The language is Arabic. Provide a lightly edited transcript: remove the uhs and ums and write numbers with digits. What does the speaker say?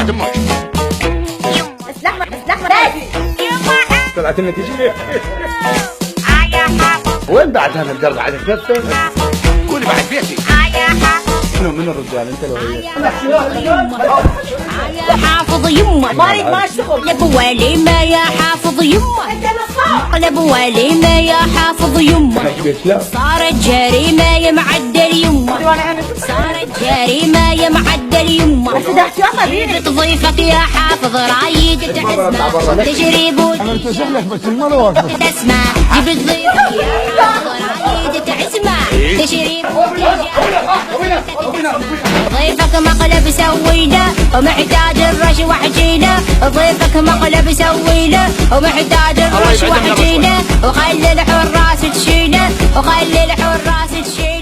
دمك. بس لحمة بس. طلعت النتيجة. وين بعد هذا القرض عاد تنفذ؟ قولي بعد بيتي. من الرجال انت لو هي؟ يا حافظ يمه ما اشتغل. مقلب وليمه يا حافظ يمه مقلب وليمه يا حافظ يمه صارت جريمه يا معدل يمه صارت جريمه يا معدل يمه جبت ضيفك يا حافظ رايد تعزمه تشريب تسمع جبت ضيفك يا حافظ رايد تعزمه تشريب ضيفك مقلب سويله ومحتاج الرش وحجيله ضيفك مقلب سويله ومحتاج الرش وحجيله وخلي الحراس تشيله وخلي الحراس تشيله